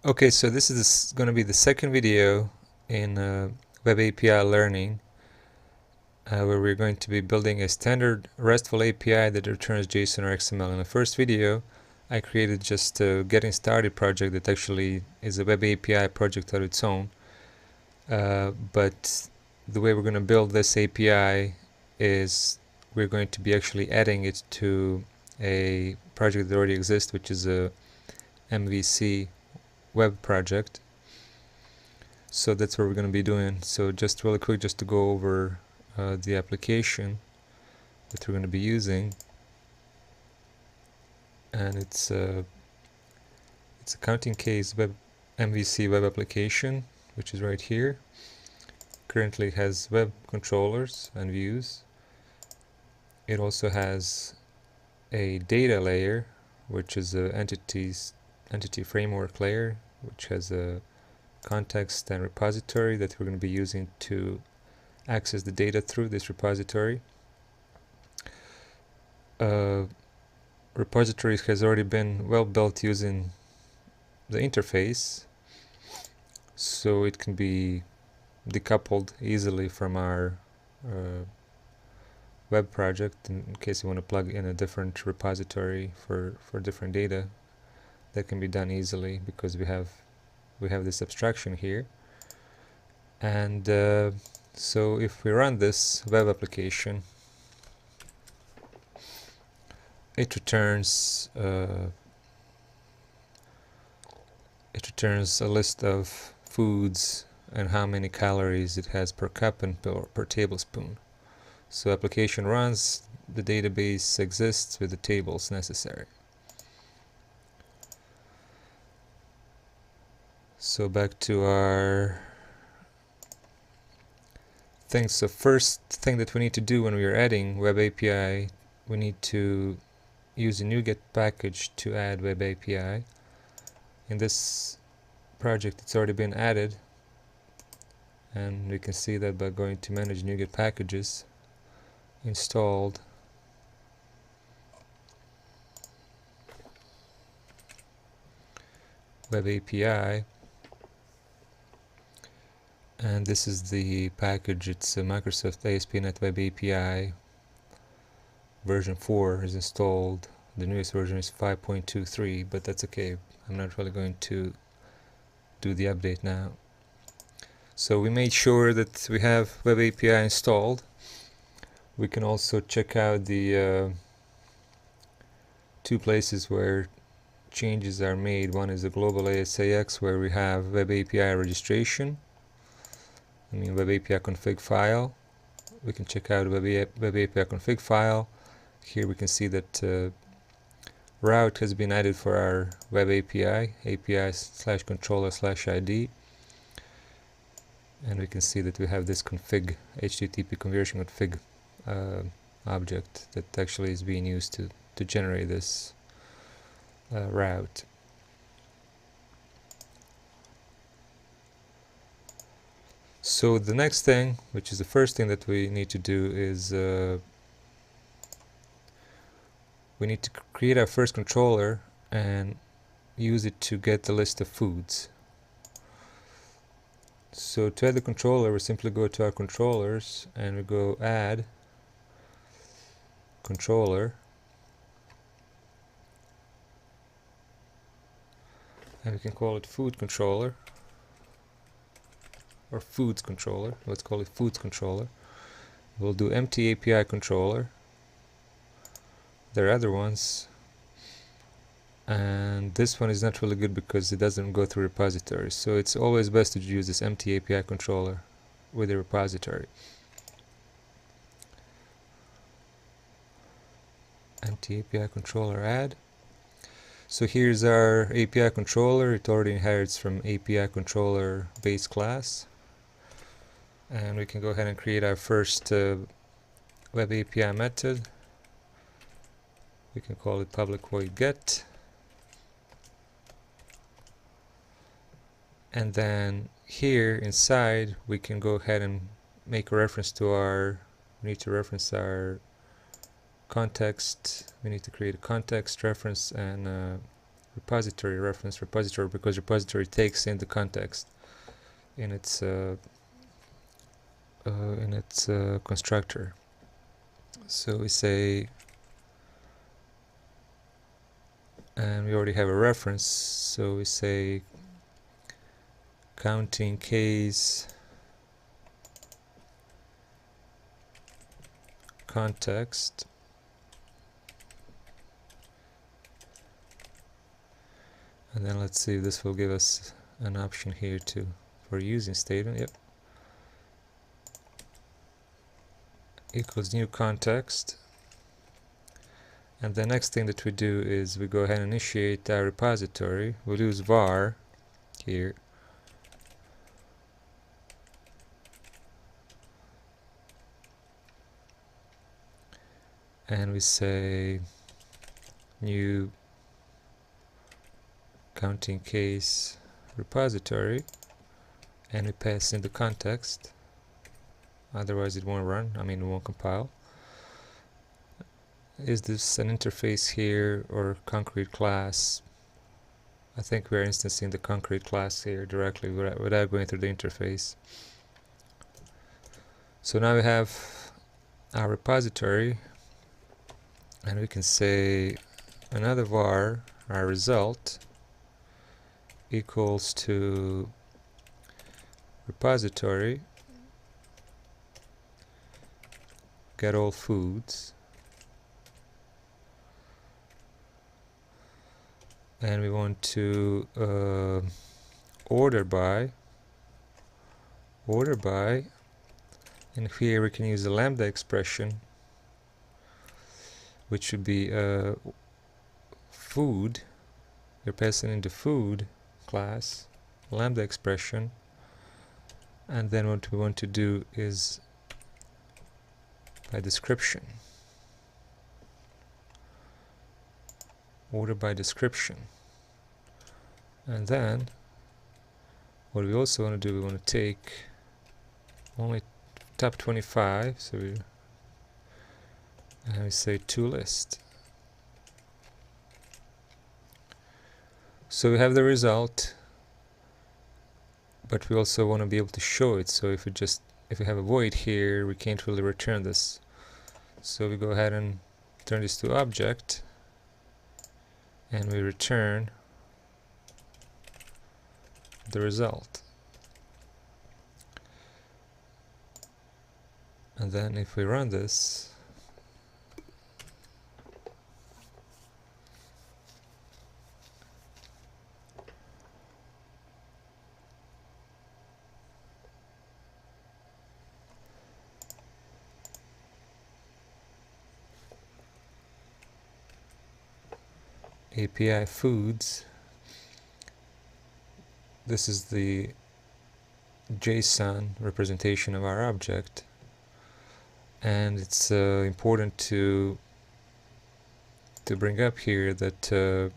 Okay, so this is going to be the second video in WebAPI learning, where we're going to be building a standard RESTful API that returns JSON or XML. In the first video, I created just a getting started project that actually is a WebAPI project of its own. But the way we're going to build this API is we're going to be actually adding it to a project that already exists, which is a MVC web project. So that's what we're going to be doing. So just really quick, just to go over the application that we're going to be using, and it's a counting case web MVC web application, which is right here. Currently has web controllers and views. It also has a data layer, which is a entity framework layer, which has a context and repository that we're going to be using to access the data through this repository. Repository has already been well built using the interface, so it can be decoupled easily from our web project in case you want to plug in a different repository for different data. That can be done easily because we have this abstraction here. And so if we run this web application, it returns a list of foods and how many calories it has per cup and per tablespoon. So application runs, the database exists with the tables necessary. So back to our thing. So first thing that we need to do when we are adding WebAPI, we need to use a NuGet package to add WebAPI. In this project it's already been added, and we can see that by going to manage NuGet packages, installed WebAPI, and this is the package. It's a Microsoft ASP.NET Web API version 4 is installed. The newest version is 5.23, but that's okay. I'm not really going to do the update now. So we made sure that we have Web API installed. We can also check out the two places where changes are made. One is the global ASAX, where we have Web API registration. Web API config file. We can check out Web API config file. Here we can see that route has been added for our Web API, API/controller/ID. And we can see that we have this config, HTTP conversion config object that actually is being used to generate this route. So the next thing, which is the first thing that we need to do, is we need to create our first controller and use it to get the list of foods. So to add the controller, we simply go to our controllers and we go add controller, and we can call it food controller or foods controller. Let's call it foods controller. We'll do empty API controller. There are other ones, and this one is not really good because it doesn't go through repositories. So it's always best to use this empty API controller with a repository. Empty API controller add. So here's our API controller. It already inherits from API controller base class. And we can go ahead and create our first Web API method. We can call it public void get. And then here inside we can go ahead and make a reference to our, we need to reference our context. We need to create a context reference and repository reference repository, because repository takes in the context in its constructor. So we say, and we already have a reference, so we say counting case context, and then let's see if this will give us an option here too for using statement. Yep, equals new context. And the next thing that we do is we go ahead and initiate our repository. We'll use var here, and we say new counting case repository, and we pass in the context, otherwise it won't run, I mean it won't compile. Is this an interface here or concrete class? I think we're instancing the concrete class here directly without going through the interface. So now we have our repository, and we can say another var, our result, equals to repository get all foods, and we want to order by, and here we can use a lambda expression, which should be food. You're passing into food class, lambda expression, and then what we want to do is by description, order by description. And then what we also want to do, we want to take only top 25, so we say to list. So we have the result, but we also want to be able to show it. So if we have a void here, we can't really return this. So we go ahead and turn this to object, and we return the result. And then if we run this, API foods, this is the JSON representation of our object, and it's important to bring up here that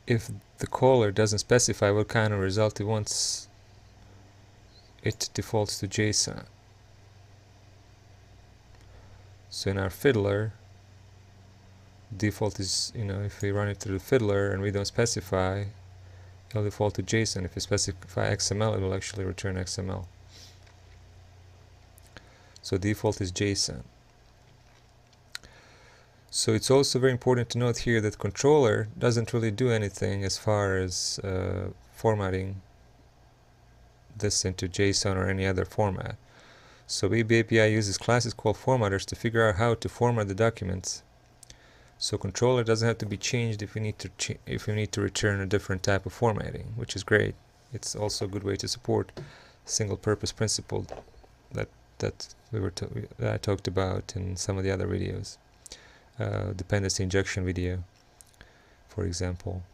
if the caller doesn't specify what kind of result it wants, it defaults to JSON. So in our fiddler, default is, if we run it through the fiddler and we don't specify, it'll default to JSON. If we specify XML, it will actually return XML. So default is JSON. So it's also very important to note here that controller doesn't really do anything as far as formatting this into JSON or any other format. So WebAPI uses classes called formatters to figure out how to format the documents. So controller doesn't have to be changed if we need to return a different type of formatting, which is great. It's also a good way to support single-purpose principle that I talked about in some of the other videos, dependency injection video, for example.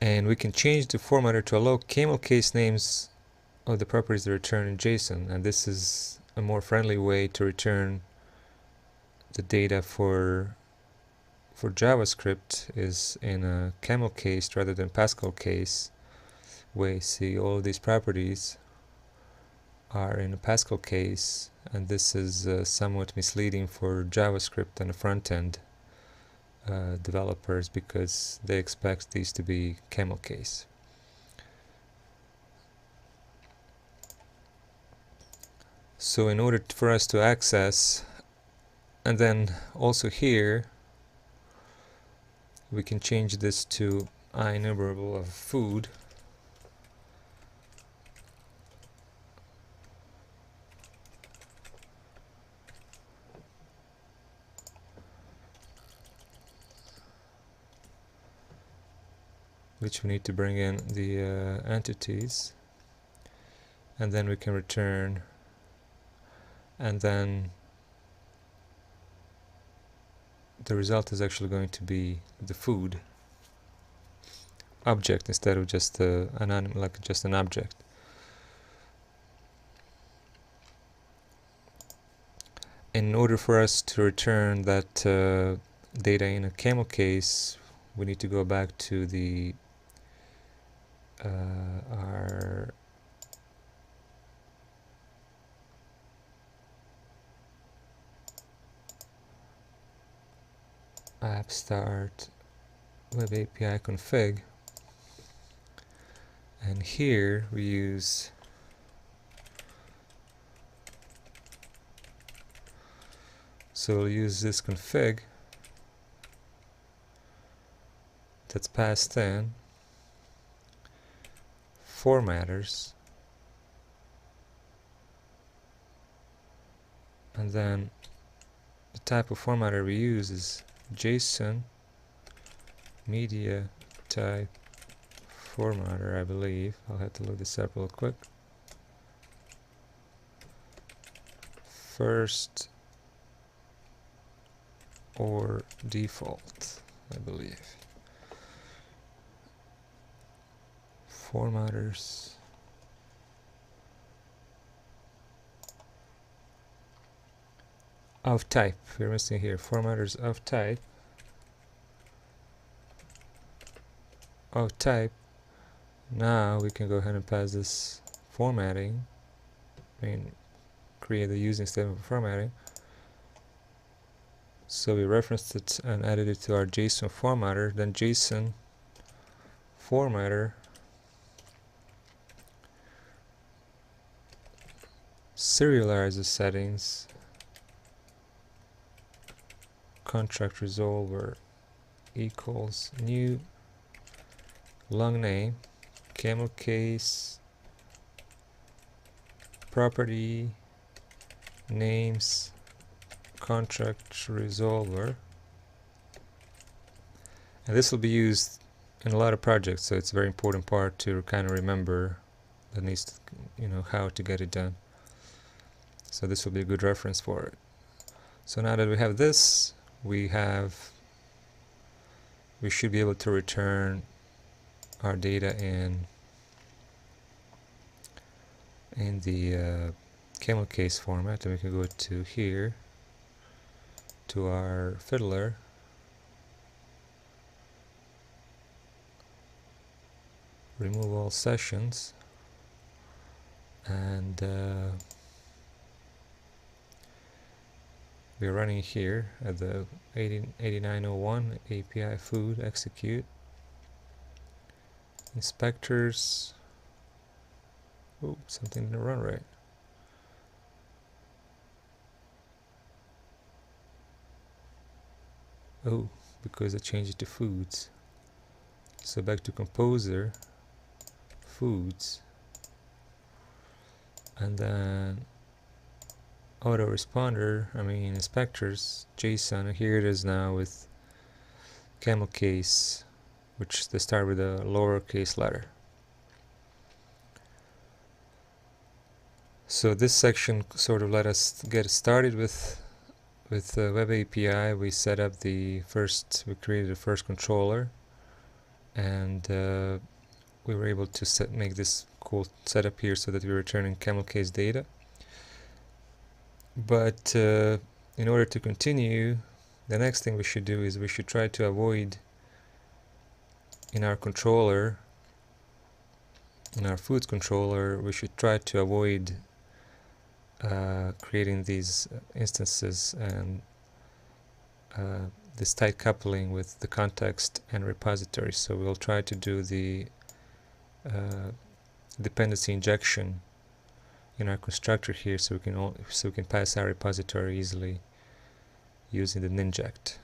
And we can change the formatter to allow camel case names of the properties that return in JSON, and this is a more friendly way to return the data for JavaScript is in a camel case rather than Pascal case way. See, all of these properties are in a Pascal case, and this is somewhat misleading for JavaScript and the front end. developers because they expect these to be camel case. So in order for us to access, and then also here we can change this to enumerable of food, which we need to bring in the entities, and then we can return, and then the result is actually going to be the food object instead of just just an object. In order for us to return that data in a camel case, we need to go back to the our app start WebAPI config, and here we use we'll use this config that's passed in formatters, and then the type of formatter we use is Json media type formatter, I believe. I'll have to look this up real quick. First or default, I believe. Formatters. Of type, we're missing here. Formatters of type. Of type. Now we can go ahead and pass this formatting. Create the using statement for formatting. So we referenced it and added it to our JSON formatter. Then JSON formatter serializes settings, contract resolver equals new long name, camel case, property names, contract resolver, and this will be used in a lot of projects, so it's a very important part to kind of remember that needs to, how to get it done. So this will be a good reference for it. So now that we have this, we should be able to return our data in the camel case format, and we can go to here to our fiddler, remove all sessions, and we're running here at the 8901 API food execute inspectors. Oh, something didn't run right. Oh, because I changed it to foods. So back to composer, foods, and then autoresponder, inspectors, JSON. Here it is now with camel case, which they start with a lowercase letter. So this section sort of let us get started with WebAPI. We set up we created the first controller, and we were able to make this cool setup here so that we're returning camel case data. But in order to continue, the next thing we should do is we should try to avoid in our controller, in our foods controller, we should try to avoid creating these instances and this tight coupling with the context and repository. So we'll try to do the dependency injection in our constructor here, so we can pass our repository easily using the ninject.